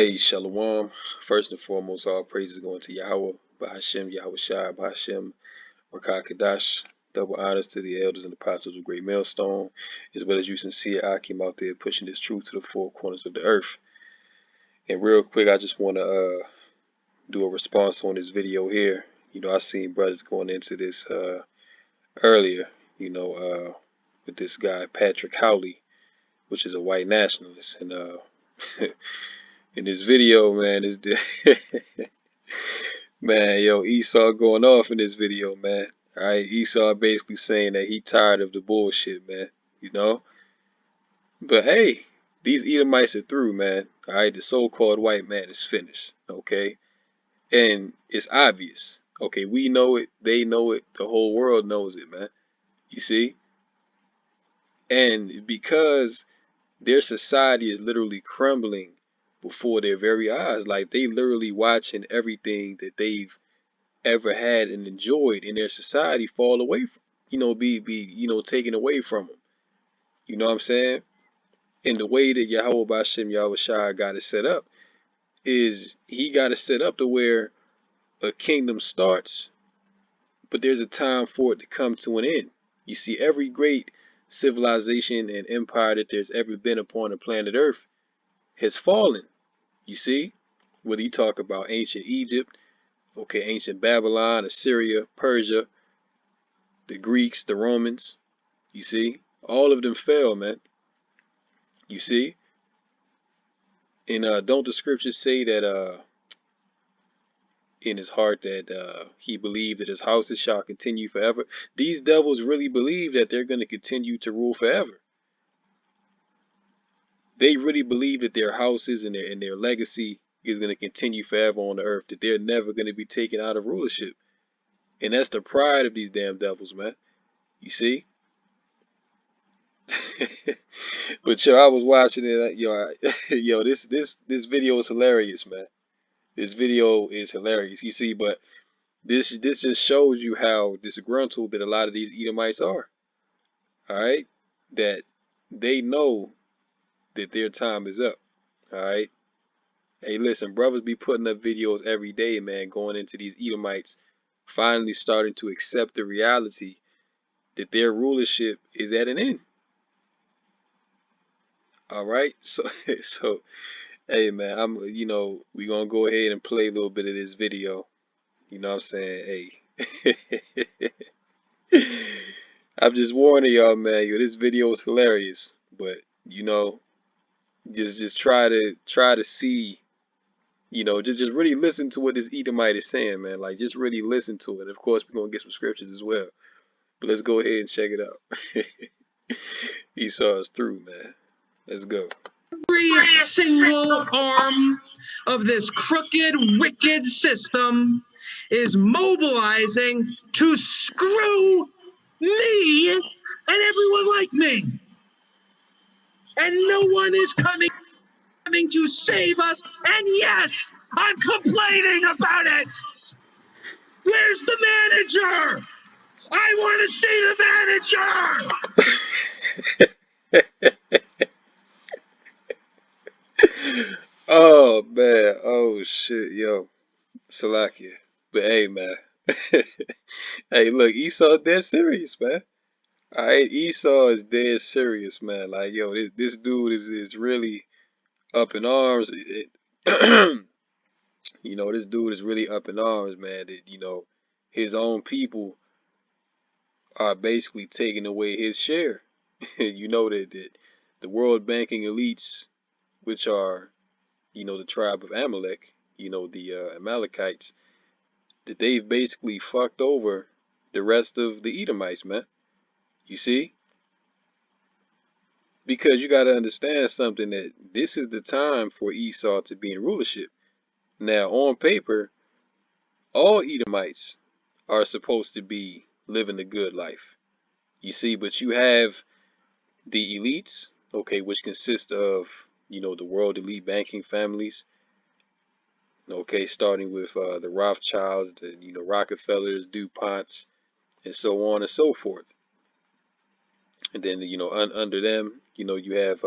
Hey, Shalom. First and foremost, all praises going to Yahweh, Bahashem, Yahweh Shai, Bahashem, Rakah Kadash. Double honors to the elders and apostles of Great Millstone, as well as you sincere Akim out there pushing this truth to the four corners of the earth. And real quick, I just want to do a response on this video here. I seen brothers going into this earlier, with this guy, Patrick Howley, which is a white nationalist. And in this video, man, is man, yo, Esau going off in this video, man. All right, Esau basically saying that he tired of the bullshit, man. You know, but hey, these Edomites are through, man. All right, the so-called white man is finished. Okay, and it's obvious. Okay, we know it, they know it, the whole world knows it, man. You see, and because their society is literally crumbling before their very eyes, like they literally watching everything that they've ever had and enjoyed in their society fall away from, be taken away from them. You know what I'm saying? And the way that Yahweh Bashem Yahweh Shai got it set up is he got it set up to where a kingdom starts, but there's a time for it to come to an end. You see, every great civilization and empire that there's ever been upon the planet Earth has fallen. You see, whether you talk about ancient Egypt, okay, ancient Babylon, Assyria, Persia, the Greeks, the Romans, you see, all of them fell, man. You see, and don't the scriptures say that in his heart that he believed that his houses shall continue forever? These devils really believe that they're going to continue to rule forever. They really believe that their houses and their legacy is going to continue forever on the earth, that they're never going to be taken out of rulership. And that's the pride of these damn devils, man. You see? But yo, I was watching it, yo, this video is hilarious, man. This video is hilarious. You see, but this just shows you how disgruntled that a lot of these Edomites are. All right, that they know that their time is up. All right. Hey, listen, brothers be putting up videos every day, man, going into these Edomites, finally starting to accept the reality that their rulership is at an end. All right, so hey, man, we gonna go ahead and play a little bit of this video. You know what I'm saying? Hey, I'm just warning y'all, man. Yo, this video is hilarious, but just try to see, just really listen to what this Edomite is saying, man. Like, just really listen to it. Of course, we're gonna get some scriptures as well, but let's go ahead and check it out. Esau is through, man. Let's go. Every single arm of this crooked, wicked system is mobilizing to screw me and everyone like me. And no one is coming to save us. And yes, I'm complaining about it. Where's the manager? I want to see the manager. Oh man, oh shit, yo, Salakia. But hey, man, hey, look, Esau dead serious, man. All right, Esau is dead serious, man. Like, yo, this dude is really up in arms. This dude is really up in arms, man. That his own people are basically taking away his share. You know that the world banking elites, which are the tribe of Amalek, the Amalekites, that they've basically fucked over the rest of the Edomites, man. You see? Because you got to understand something, that this is the time for Esau to be in rulership. Now, on paper, all Edomites are supposed to be living the good life. You see, but you have the elites, okay, which consist of, the world elite banking families, okay, starting with the Rothschilds, the Rockefellers, DuPonts, and so on and so forth. And then, under them, you have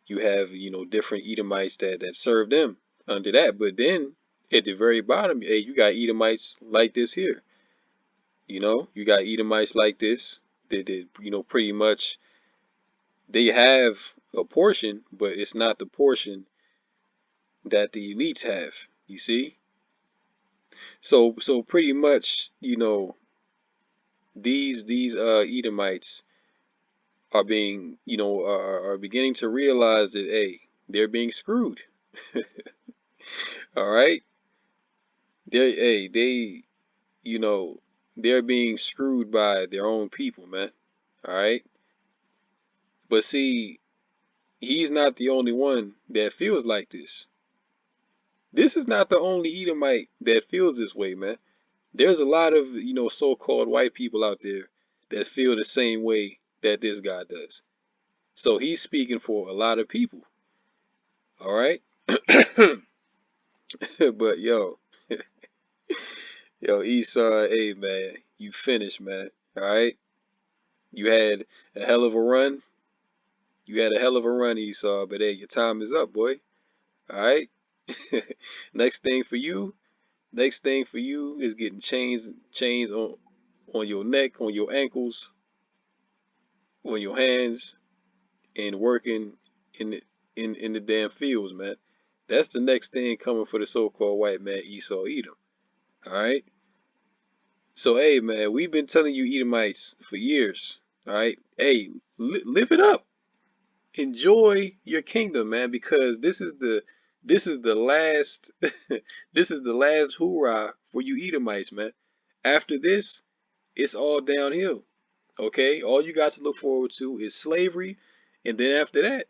You have, different Edomites that serve them under that. But then at the very bottom, hey, you got Edomites like this here. You got Edomites like this that pretty much they have a portion, but it's not the portion that the elites have. You see? So pretty much, these Edomites are being, are beginning to realize that, hey, they're being screwed. All right? They, you know, they're being screwed by their own people, man. All right? But see, he's not the only one that feels like this. This is not the only Edomite that feels this way, man. There's a lot of, so-called white people out there that feel the same way that this guy does. So he's speaking for a lot of people. All right? But yo, Esau, hey man, you finished, man. All right? You had a hell of a run. You had a hell of a run, Esau, but hey, your time is up, boy. All right? Next thing for you, next thing for you is getting chains on your neck, on your ankles, on your hands, and working in the in the damn fields, man. That's the next thing coming for the so-called white man Esau Edom. All right. So hey, man, we've been telling you Edomites for years. All right. Hey, live it up. Enjoy your kingdom, man, because this is the last this is the last hoorah for you Edomites, man. After this, it's all downhill. Okay, all you got to look forward to is slavery, and then after that,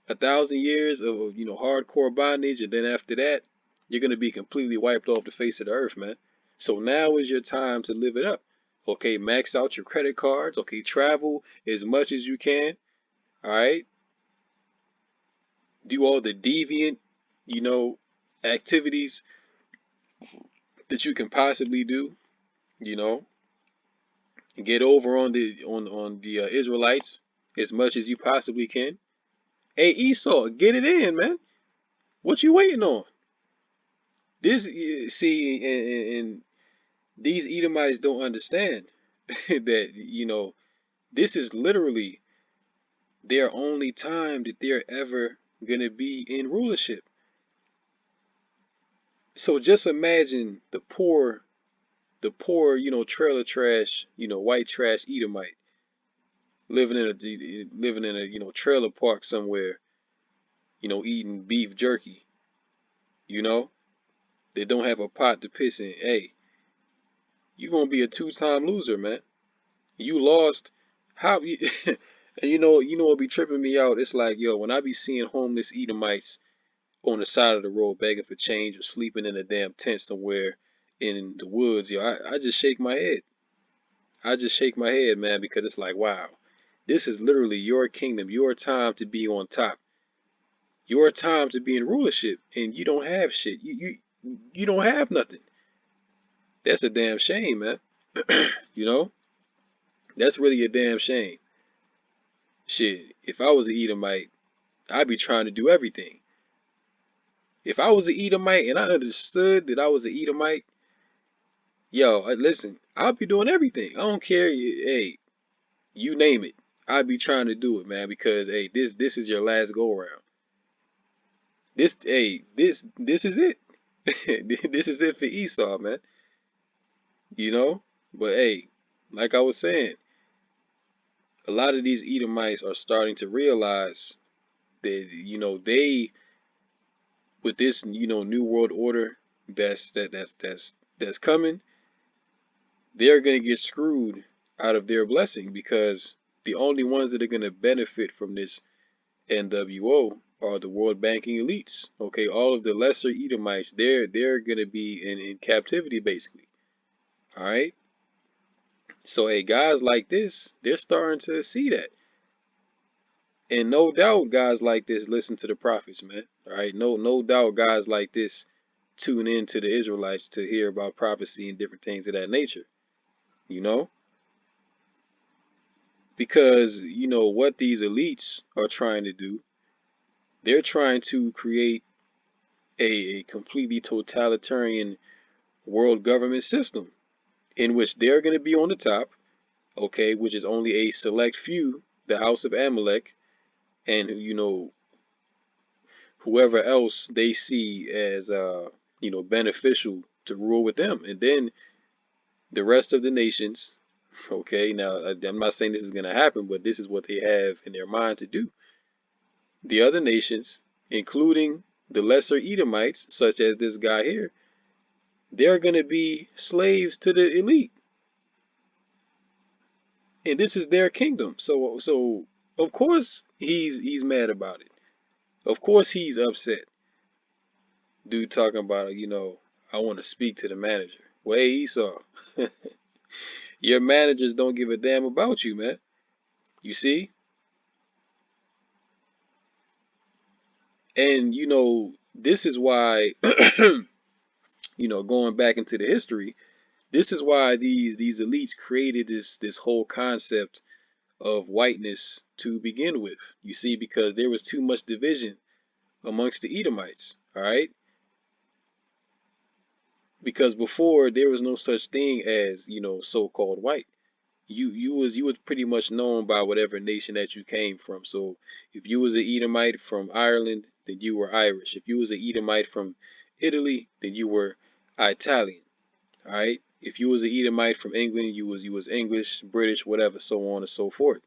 1,000 years of hardcore bondage, and then after that, you're gonna be completely wiped off the face of the earth, man. So now is your time to live it up. Okay, max out your credit cards. Okay, travel as much as you can. All right, do all the deviant, you know, activities that you can possibly do. You know, get over on the Israelites as much as you possibly can. Hey Esau, get it in, man. What you waiting on? This see, and these Edomites don't understand that this is literally their only time that they're ever gonna be in rulership. So just imagine the poor, trailer trash, white trash Edomite living in a trailer park somewhere, eating beef jerky. You know, they don't have a pot to piss in. Hey, you're gonna be a two-time loser, man. You lost. How? And what be tripping me out? It's like, yo, when I be seeing homeless Edomites on the side of the road begging for change or sleeping in a damn tent somewhere in the woods, yo, I just shake my head. I just shake my head, man, because it's like, wow, this is literally your kingdom, your time to be on top, your time to be in rulership, and you don't have shit. You don't have nothing. That's a damn shame, man. You know, that's really a damn shame. Shit, if I was an Edomite, I'd be trying to do everything. If I was an Edomite and I understood that I was an Edomite, yo, listen, I'll be doing everything. I don't care. Hey, you name it. I'd be trying to do it, man, because hey, this is your last go around. This is it. This is it for Esau, man. You know? But hey, like I was saying, a lot of these Edomites are starting to realize that, they with this, new world order that's coming, they're gonna get screwed out of their blessing because the only ones that are gonna benefit from this NWO are the world banking elites. Okay, all of the lesser Edomites, they're gonna be in captivity basically. All right. So hey, guys like this, they're starting to see that. And no doubt guys like this listen to the prophets, man. All right. No doubt guys like this tune in to the Israelites to hear about prophecy and different things of that nature. You know? Because what these elites are trying to do, They're trying to create a completely totalitarian world government system in which they're going to be on the top, okay, which is only a select few, the House of Amalek, and whoever else they see as beneficial to rule with them, and then the rest of the nations. Okay, now I'm not saying this is going to happen, but this is what they have in their mind to do. The other nations, including the lesser Edomites, such as this guy here, they're going to be slaves to the elite, and this is their kingdom. So of course he's mad about it. Of course he's upset. Dude talking about, I want to speak to the manager. Well, hey, Esau, your managers don't give a damn about you, man. You see? And this is why, going back into the history, this is why these elites created this whole concept of whiteness to begin with. You see, because there was too much division amongst the Edomites, all right? Because before there was no such thing as, so-called white. You was pretty much known by whatever nation that you came from. So if you was an Edomite from Ireland, then you were Irish. If you was an Edomite from Italy, then you were Italian. All right. If you was an Edomite from England, you was English, British, whatever, so on and so forth.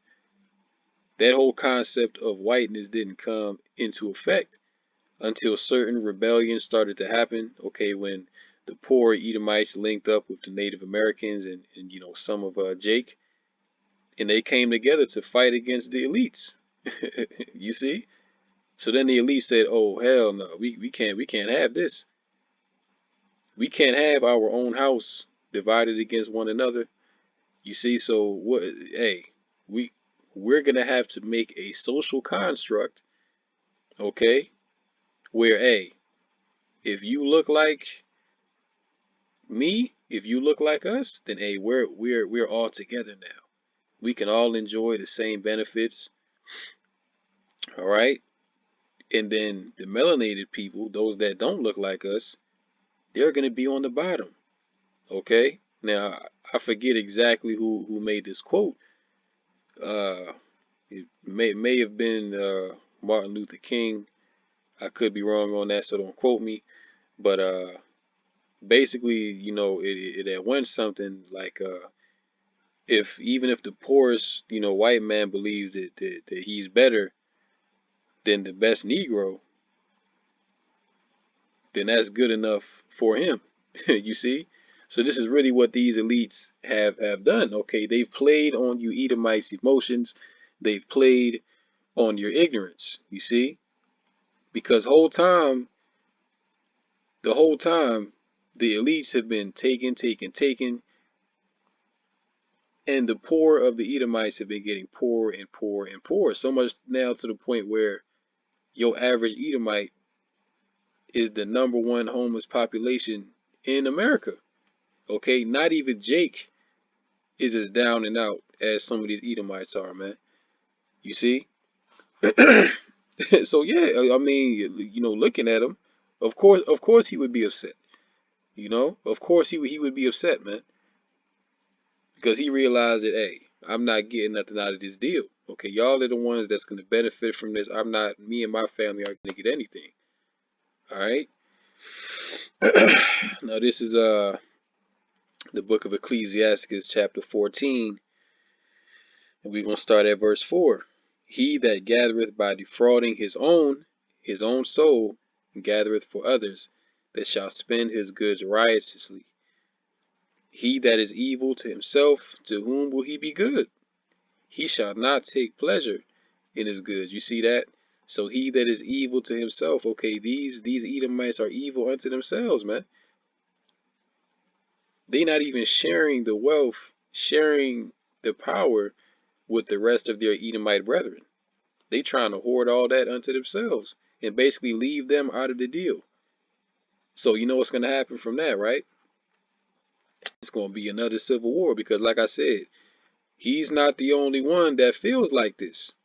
That whole concept of whiteness didn't come into effect until certain rebellions started to happen. Okay, when the poor Edomites linked up with the Native Americans and some of Jake, and they came together to fight against the elites. You see? So then the elite said, "Oh hell no, we can't have this. We can't have our own house divided against one another." You see? So what? Hey, we we're gonna have to make a social construct, okay? Where hey, if you look like me, if you look like us, then hey, we're all together now. We can all enjoy the same benefits, all right? And then the melanated people, those that don't look like us, they're going to be on the bottom. Okay? Now, I forget exactly who made this quote. Uh, it may have been Martin Luther King. I could be wrong on that, so don't quote me. But basically, it went something like if even if the poorest, white man believes that he's better than the best Negro, then that's good enough for him. You see? So this is really what these elites have done. Okay, they've played on you Edomites' emotions. They've played on your ignorance. You see? Because the whole time, the elites have been taken, and the poor of the Edomites have been getting poorer and poorer and poorer. So much now to the point where your average Edomite is the #1 homeless population in America. Okay, not even Jake is as down and out as some of these Edomites are, man. You see? So yeah, I mean, looking at him, of course he would be upset. Of course he would be upset, man, because he realized that hey, I'm not getting nothing out of this deal. Okay, y'all are the ones that's gonna benefit from this. I'm not. Me and my family are gonna get anything. All right. Now this is the book of Ecclesiastes, chapter 14. And we're going to start at verse 4. He that gathereth by defrauding his own soul, gathereth for others, that shall spend his goods riotously. He that is evil to himself, to whom will he be good? He shall not take pleasure in his goods. You see that? So he that is evil to himself, okay, these Edomites are evil unto themselves, man. They not even sharing the wealth, sharing the power with the rest of their Edomite brethren. They trying to hoard all that unto themselves and basically leave them out of the deal. So you know what's going to happen from that, right? It's going to be another civil war because like I said, he's not the only one that feels like this.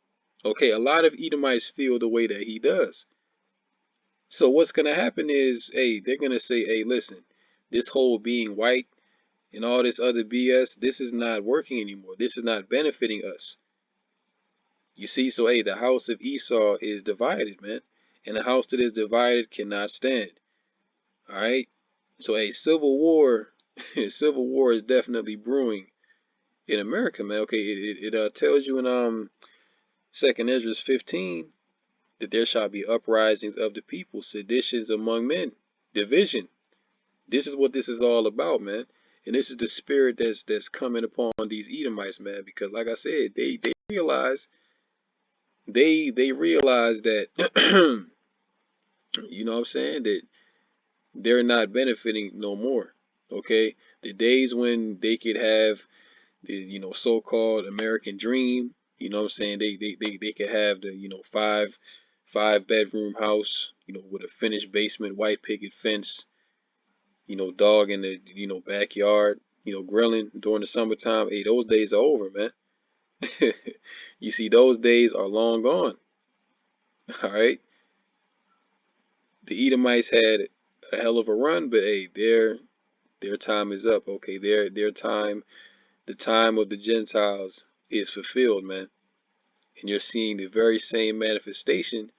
Okay, a lot of Edomites feel the way that he does. So what's gonna happen is, hey, they're gonna say, hey, listen, this whole being white and all this other BS, this is not working anymore. This is not benefiting us. You see, so hey, the house of Esau is divided, man. And a house that is divided cannot stand. All right. So a civil war, civil war is definitely brewing in America, man. Okay, it tells you in Second Ezra 15 that there shall be uprisings of the people, seditions among men, division. This is what this is all about, man. And this is the spirit that's coming upon these Edomites, man. Because like I said, they realize they realize that you know what I'm saying, that they're not benefiting no more. Okay, the days when they could have the so-called American dream. You know what I'm saying? They could have the five bedroom house, with a finished basement, white picket fence, dog in the backyard, grilling during the summertime. Hey, those days are over, man. You see, those days are long gone. All right. The Edomites had a hell of a run, but hey, their time is up. Okay, their time, the time of the Gentiles is fulfilled, man. And you're seeing the very same manifestation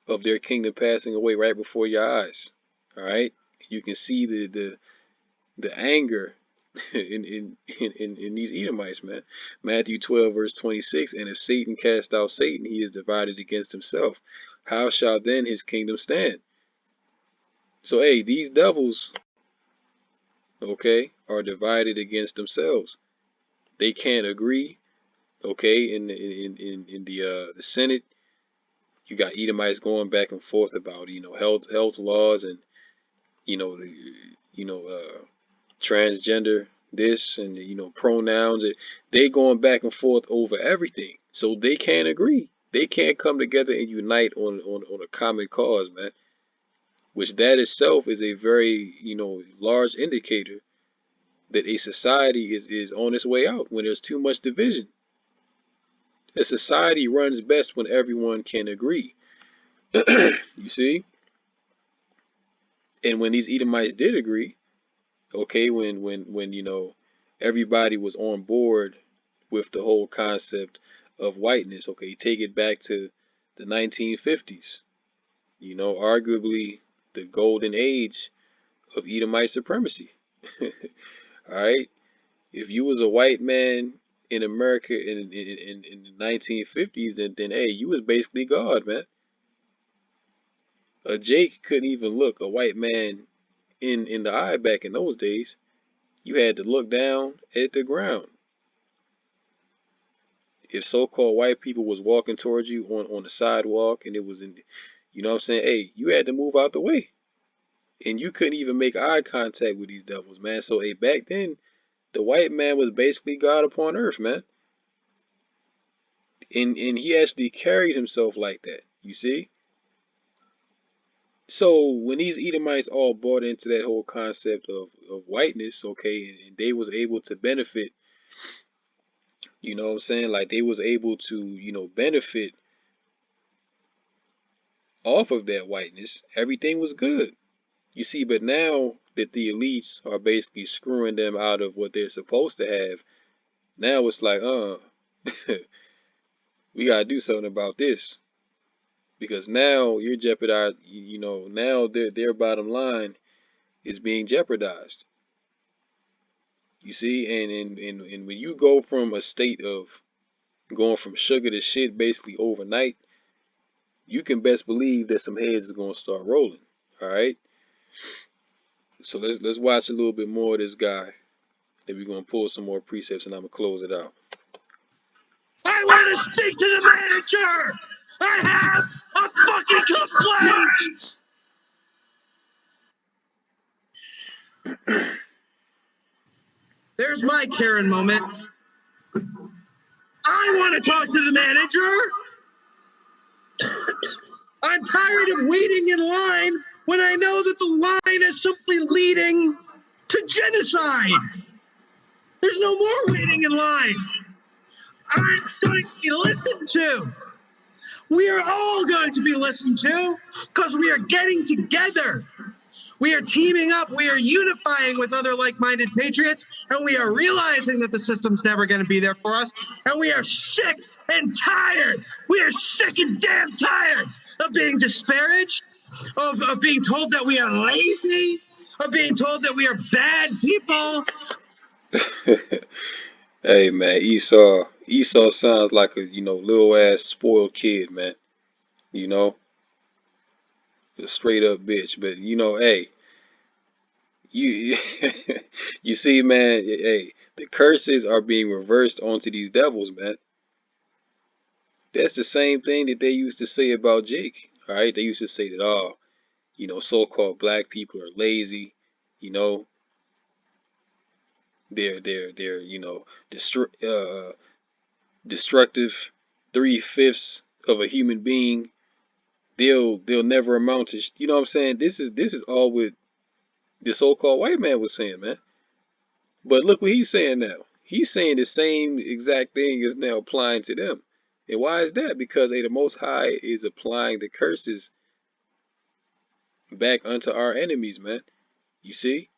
of their kingdom passing away right before your eyes. All right, you can see the anger in these Edomites, man. Matthew 12 verse 26. And if Satan cast out Satan, he is divided against himself. How shall then his kingdom stand? So hey, these devils, okay, are divided against themselves. They can't agree. Okay, in the Senate, you got Edomites going back and forth about health laws and you know the, transgender this and pronouns. They going back and forth over everything, so they can't agree. They can't come together and unite on a common cause, man. Which that itself is a very large indicator that a society is on its way out when there's too much division. A society runs best when everyone can agree. You see? And when these Edomites did agree, okay, when everybody was on board with the whole concept of whiteness, okay, take it back to the 1950s, arguably the golden age of Edomite supremacy. All right, if you was a white man in America in the 1950s, then hey, you was basically God, man. A Jake couldn't even look a white man in the eye back in those days. You had to look down at the ground. If so-called white people was walking towards you on the sidewalk and it was in, what I'm saying? Hey, you had to move out the way. And you couldn't even make eye contact with these devils, man. So, hey, back then, the white man was basically God upon earth, man. And he actually carried himself like that, you see? So when these Edomites all bought into that whole concept of whiteness, okay, and they was able to benefit, you know what I'm saying? Like they was able to, benefit off of that whiteness, everything was good. You see, but now that the elites are basically screwing them out of what they're supposed to have, now it's like, we gotta do something about this. Because now you're jeopardized, now their bottom line is being jeopardized. You see, and when you go from a state of going from sugar to shit basically overnight, you can best believe that some heads is gonna start rolling. All right. So let's watch a little bit more of this guy. Then we're gonna pull some more precepts and I'm gonna close it out. I want to speak to the manager. I have a fucking complaint. There's my Karen moment. I want to talk to the manager. I'm tired of waiting in line when I know that the line is simply leading to genocide. There's no more waiting in line. I'm going to be listened to. We are all going to be listened to because we are getting together. We are teaming up. We are unifying with other like-minded patriots, and we are realizing that the system's never going to be there for us. And we are sick and tired. We are sick and damn tired of being disparaged, of being told that we are lazy, of being told that we are bad people. Hey man, Esau sounds like a little ass spoiled kid, man. You know, a straight up bitch. But hey, you you see, man, hey, the curses are being reversed onto these devils, man. That's the same thing that they used to say about Jake. All right, they used to say that so-called black people are lazy. You know, they're destructive. 3/5 of a human being. They'll never amount to. You know what I'm saying? This is all what the so-called white man was saying, man. But look what he's saying now. He's saying the same exact thing is now applying to them. And why is that? Because the Most High is applying the curses back unto our enemies, man. You see?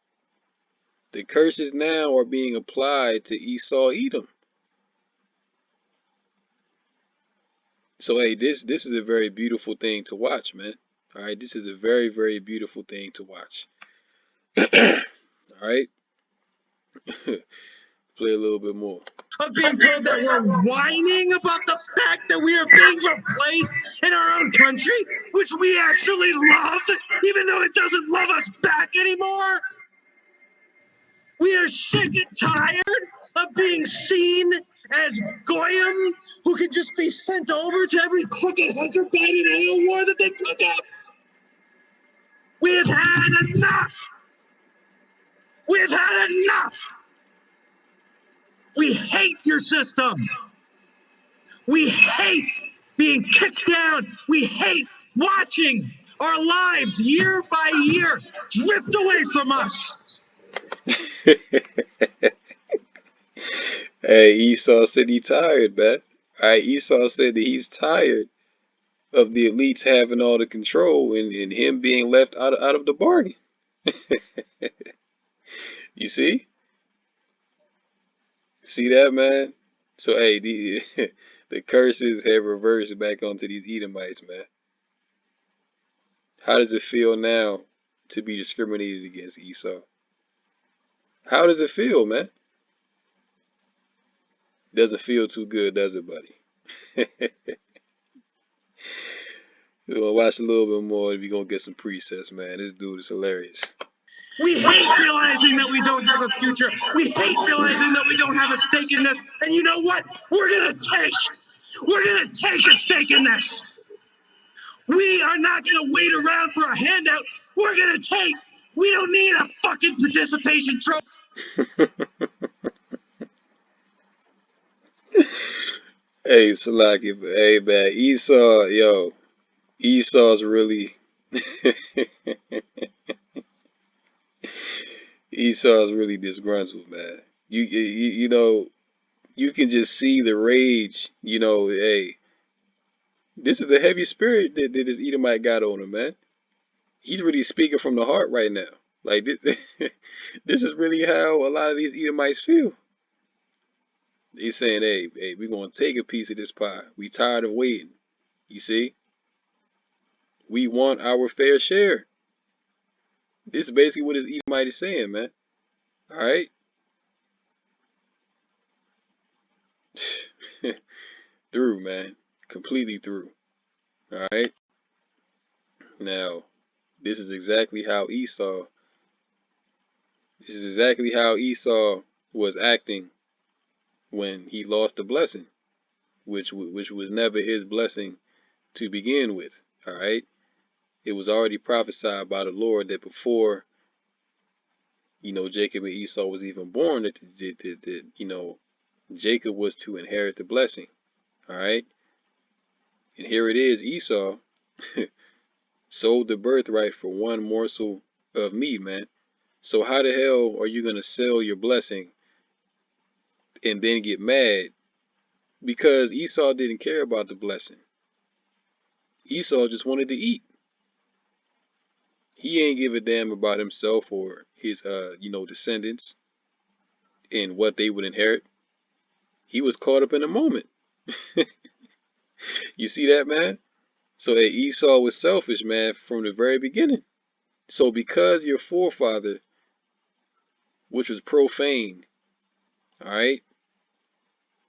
The curses now are being applied to Esau Edom. So hey, this is a very beautiful thing to watch, man. All right, this is a very, very beautiful thing to watch. All right, play a little bit more. Of being told that we're whining about the fact that we are being replaced in our own country, which we actually loved, even though it doesn't love us back anymore. We are sick and tired of being seen as goyim who can just be sent over to every crooked Hunter Biden oil war that they took up. We have had enough. We have had enough. We hate your system. We hate being kicked down. We hate watching our lives year by year drift away from us. Hey, Esau said he tired, man. All right, Esau said that he's tired of the elites having all the control and him being left out of the bargain. You see that, man? So hey, the the curses have reversed back onto these Edomites, man. How does it feel now to be discriminated against, Esau? How does it feel, man? Doesn't feel too good, does it, buddy? We're gonna watch a little bit more and we're gonna get some presets, man. This dude is hilarious. We hate realizing that we don't have a future. We hate realizing that we don't have a stake in this. And you know what? We're gonna take a stake in this. We are not gonna wait around for a handout. We're gonna take. We don't need a fucking participation trophy. Hey, Salaki, hey man, Esau's really Esau's really disgruntled, man. You know, you can just see the rage. Hey, this is the heavy spirit that this Edomite got on him, man. He's really speaking from the heart right now. Like this, this is really how a lot of these Edomites feel. He's saying, hey, we're gonna take a piece of this pie. We tired of waiting. You see, we want our fair share. This is basically what this Edomite is saying, man. All right. Through, man. Completely through. All right. Now, this is exactly how Esau. This is exactly how Esau was acting when he lost the blessing, which was never his blessing to begin with. All right. It was already prophesied by the Lord that before Jacob and Esau was even born, that Jacob was to inherit the blessing. All right. And here it is, Esau sold the birthright for one morsel of meat, man. So how the hell are you gonna sell your blessing and then get mad because Esau didn't care about the blessing? Esau just wanted to eat. He ain't give a damn about himself or his descendants and what they would inherit. He was caught up in the moment. You see that, man? So hey, Esau was selfish, man, from the very beginning. So because your forefather, which was profane, all right,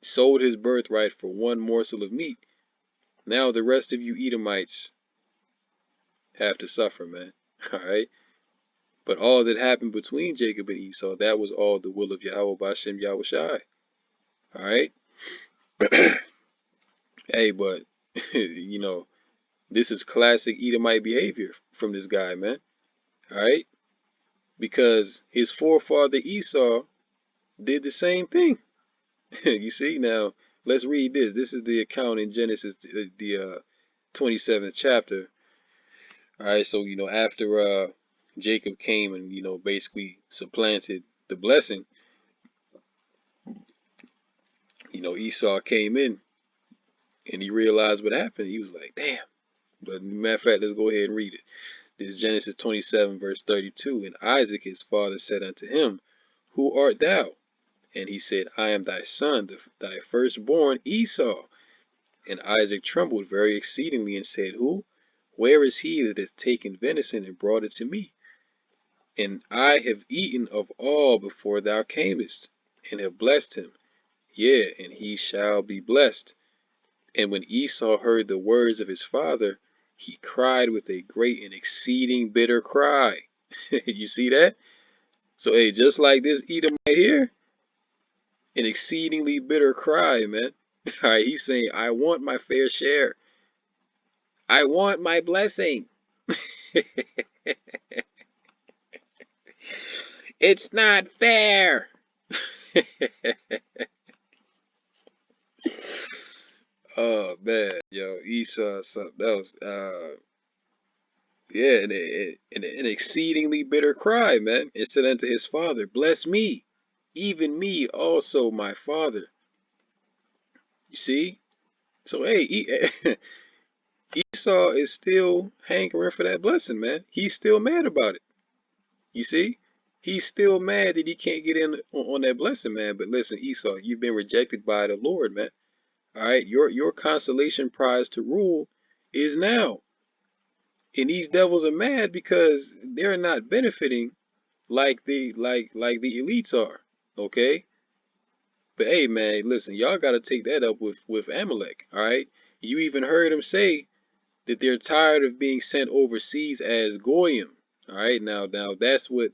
sold his birthright for one morsel of meat, now the rest of you Edomites have to suffer, man. All right. But all that happened between Jacob and Esau, that was all the will of Yahweh Bashem Yahushai. All right. Hey, but this is classic Edomite behavior from this guy, man. All right. Because his forefather Esau did the same thing. You see, now let's read this. This is the account in Genesis, the 27th chapter. All right, so after Jacob came and basically supplanted the blessing, Esau came in and he realized what happened. He was like, "Damn!" But matter of fact, let's go ahead and read it. This is Genesis 27, verse 32. And Isaac his father said unto him, Who art thou? And he said, I am thy son, thy firstborn Esau. And Isaac trembled very exceedingly and said, Who? Where is he that hath taken venison and brought it to me? And I have eaten of all before thou camest, and have blessed him. Yea, and he shall be blessed. And when Esau heard the words of his father, he cried with a great and exceeding bitter cry. You see that? So, hey, just like this Edom right here, an exceedingly bitter cry, man. All right, he's saying, I want my fair share. I want my blessing. It's not fair. Oh man, yo, Esau, something else. Yeah, an exceedingly bitter cry, man. It said unto his father, Bless me, even me also, my father. You see? So hey, Esau is still hankering for that blessing, man. He's still mad about it. You see? He's still mad that he can't get in on that blessing, man. But listen, Esau, you've been rejected by the Lord, man. All right, your consolation prize to rule is now. And these devils are mad because they're not benefiting like the elites are. Okay? But hey man, listen, y'all gotta take that up with Amalek, alright? You even heard him say that they're tired of being sent overseas as Goyim. Alright, now that's what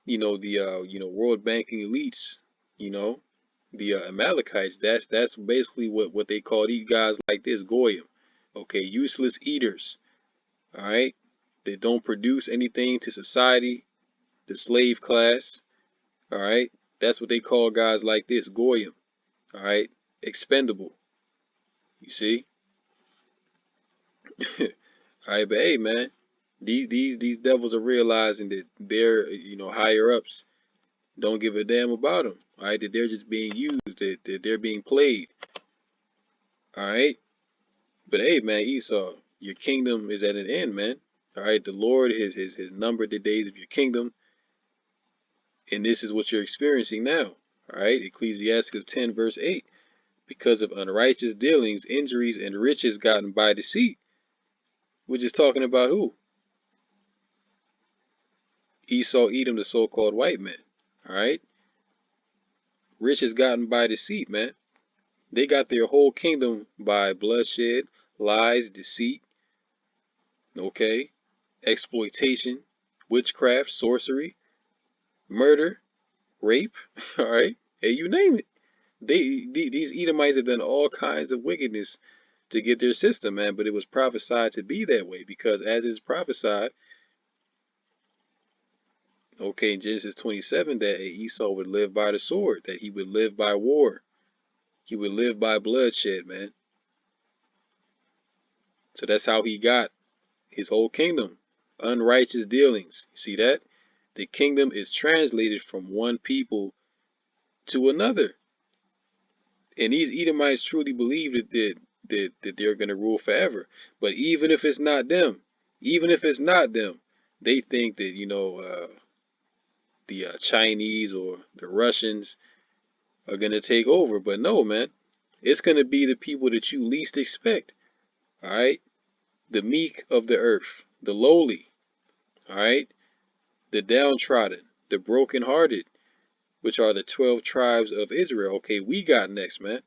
the world banking elites, you know, the Amalekites, that's basically what they call these guys like this, Goyim. Okay, useless eaters. Alright? They don't produce anything to society, the slave class. All right, that's what they call guys like this, Goyim. All right, expendable. You see? All right, but hey, man, these devils are realizing that their higher ups don't give a damn about them. All right, that they're just being used, that they're being played. All right, but hey, man, Esau, your kingdom is at an end, man. All right, the Lord has numbered the days of your kingdom, and this is what you're experiencing now. All right, Ecclesiastes 10 verse 8. Because of unrighteous dealings, injuries, and riches gotten by deceit. Which is talking about who? Esau, Edom, the so-called white man. All right, riches gotten by deceit, man. They got their whole kingdom by bloodshed, lies, deceit, okay, exploitation, witchcraft, sorcery, murder, rape. All right, hey, you name it. These Edomites have done all kinds of wickedness to get their system, man. But it was prophesied to be that way because, as is prophesied, okay, in Genesis 27, that Esau would live by the sword, that he would live by war, he would live by bloodshed, man. So that's how he got his whole kingdom. Unrighteous dealings. You see that? The kingdom is translated from one people to another. And these Edomites truly believed that that they're gonna rule forever. But even if it's not them, they think that the Chinese or the Russians are gonna take over. But no, man, it's gonna be the people that you least expect. All right, the meek of the earth, the lowly. All right, the downtrodden, the brokenhearted, which are the 12 tribes of Israel. Okay, we got next, man.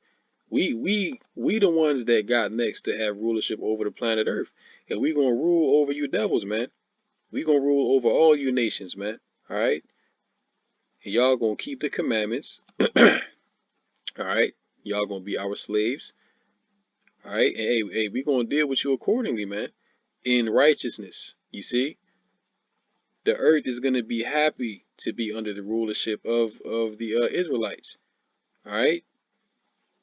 We the ones that got next to have rulership over the planet Earth. And we gonna rule over you devils, man. We gonna rule over all you nations, man. Alright? And y'all gonna keep the commandments. Alright? Y'all gonna be our slaves. Alright? And hey, we gonna deal with you accordingly, man. In righteousness. You see? The earth is gonna be happy to be under the rulership of the Israelites. Alright?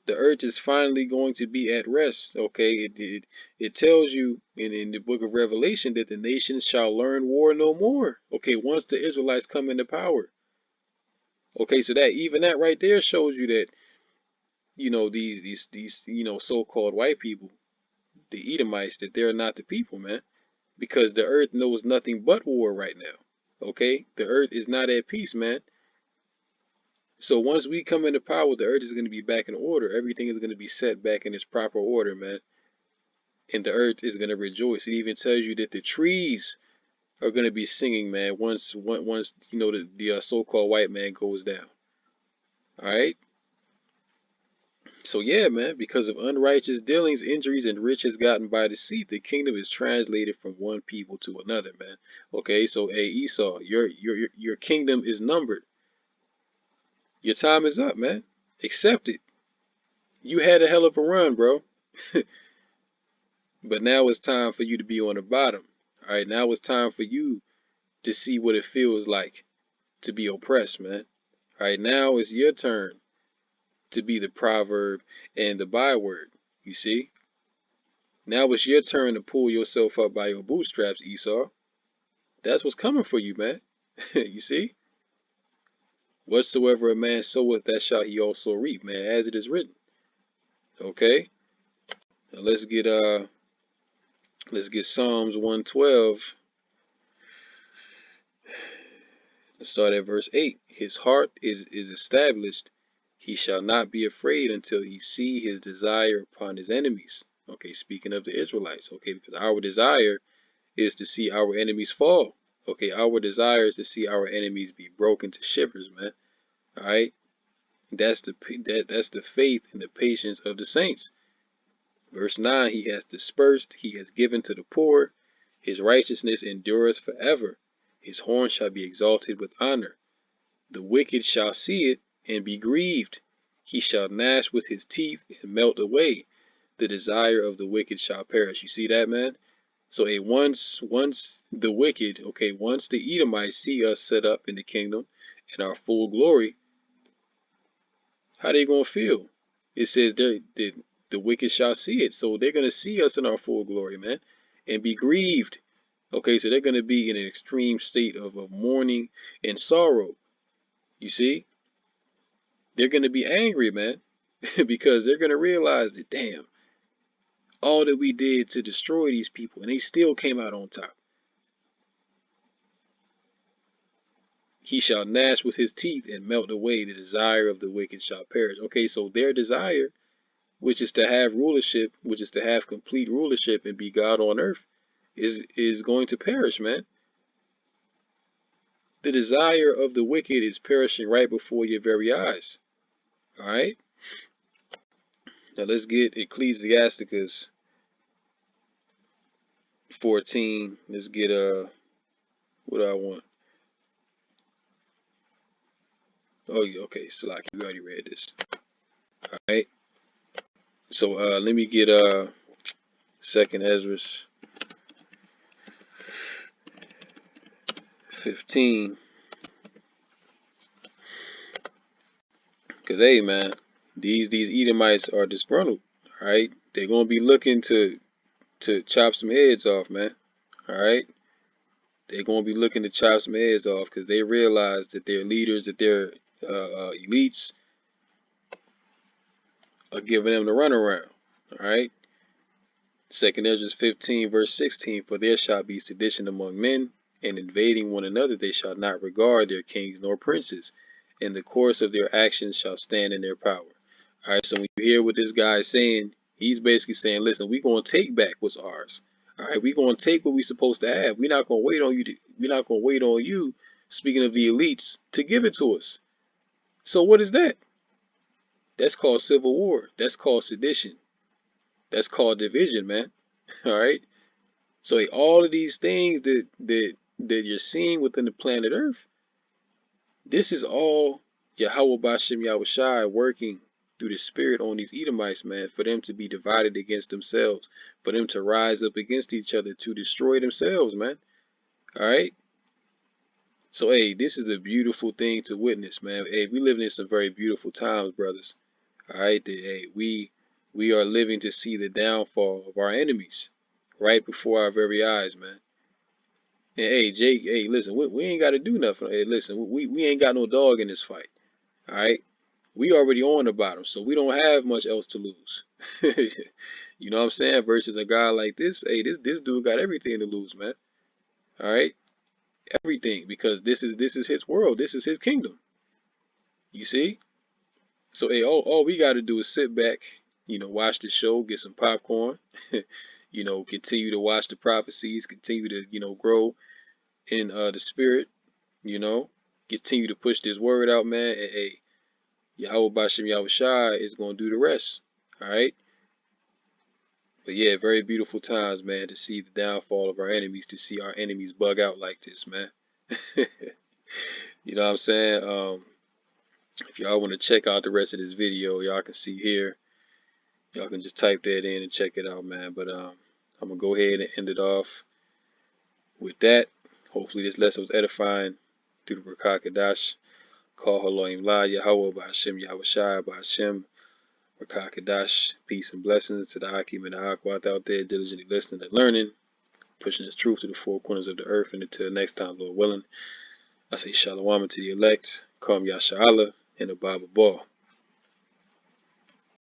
The earth is finally going to be at rest. Okay, it tells you in the book of Revelation that the nations shall learn war no more. Okay, once the Israelites come into power. Okay, so that even that right there shows you that these so-called white people, the Edomites, that they're not the people, man, because the earth knows nothing but war right now. Okay, the earth is not at peace, man. So once we come into power, the earth is going to be back in order. Everything is going to be set back in its proper order, man. And the earth is going to rejoice. It even tells you that the trees are going to be singing, man, once the so-called white man goes down. All right. So yeah, man, because of unrighteous dealings, injuries, and riches gotten by deceit, the kingdom is translated from one people to another, man. Okay, so hey Esau, your kingdom is numbered. Your time is up, man. Accept it. You had a hell of a run, bro. But now it's time for you to be on the bottom. All right, now it's time for you to see what it feels like to be oppressed, man. All right, now it's your turn to be the proverb and the byword. You see? Now it's your turn to pull yourself up by your bootstraps, Esau. That's what's coming for you, man. You see? Whatsoever a man soweth, that shall he also reap, man, as it is written. Okay? Now let's get Psalms 112. Let's start at verse 8. His heart is established. He shall not be afraid until he see his desire upon his enemies. Okay, speaking of the Israelites. Okay, because our desire is to see our enemies fall. Okay, our desire is to see our enemies be broken to shivers, man. All right, that's the faith and the patience of the saints. Verse 9, he has dispersed, he has given to the poor. His righteousness endureth forever. His horn shall be exalted with honor. The wicked shall see it and be grieved. He shall gnash with his teeth and melt away. The desire of the wicked shall perish. You see that, man? So once the wicked, okay, once the Edomites see us set up in the kingdom in our full glory, how they gonna feel? It says the wicked shall see it. So they're gonna see us in our full glory, man, and be grieved. Okay, so they're gonna be in an extreme state of mourning and sorrow. You see? They're gonna be angry, man, because they're gonna realize that damn, all that we did to destroy these people and they still came out on top. He shall gnash with his teeth and melt away. The desire of the wicked shall perish. Okay, so their desire, which is to have rulership, which is to have complete rulership and be God on earth, is going to perish, man. The desire of the wicked is perishing right before your very eyes. All right. Now let's get Ecclesiasticus 14. Let's get what do I want? Oh, okay. So like you already read this. All right. So let me get Second Ezra 15. Cause hey man, these Edomites are disgruntled. All right. They're gonna be looking to chop some heads off, man. All right. They're gonna be looking to chop some heads off because they realize that their leaders, that their elites are giving them the runaround. All right. 2nd Ezra 15 verse 16, for there shall be sedition among men, and invading one another they shall not regard their kings nor princes, and the course of their actions shall stand in their power. Alright, so when you hear what this guy is saying, he's basically saying, listen, we're gonna take back what's ours. Alright, we're gonna take what we're supposed to have. We're not gonna wait on you we're not gonna wait on you, speaking of the elites, to give it to us. So what is that? That's called civil war. That's called sedition. That's called division, man. Alright. So all of these things that you're seeing within the planet Earth, this is all Yahweh Bashem Yahushai working through the spirit on these Edomites, man, for them to be divided against themselves, for them to rise up against each other, to destroy themselves, man. All right. So, hey, this is a beautiful thing to witness, man. Hey, we living in some very beautiful times, brothers. All right. Hey, we are living to see the downfall of our enemies right before our very eyes, man. And hey, Jake, hey, listen, we ain't got to do nothing. Hey, listen, we ain't got no dog in this fight. All right. We already on the bottom, so we don't have much else to lose. You know what I'm saying? Versus a guy like this, hey, this dude got everything to lose, man. All right, everything, because this is his world, this is his kingdom. You see? So hey, all we got to do is sit back, watch the show, get some popcorn, continue to watch the prophecies, continue to grow in the spirit, you know, continue to push this word out, man. And hey, Yahweh Bashem Yahushai is gonna do the rest. All right. But yeah, very beautiful times, man, to see the downfall of our enemies, to see our enemies bug out like this, man. You know what I'm saying? If y'all want to check out the rest of this video, y'all can see here. Y'all can just type that in and check it out, man. But I'm gonna go ahead and end it off with that. Hopefully this lesson was edifying through the Rakakadash. Call Haloim La Yahweh Ba'Hashem Yahushai Ba'Hashem Rakakadash. Peace and blessings to the Hakim and the Hakwat out there diligently listening and learning, pushing this truth to the four corners of the earth. And until next time, Lord willing, I say Shalom to the elect, Kam Yasha'Allah, and the Bible Ball.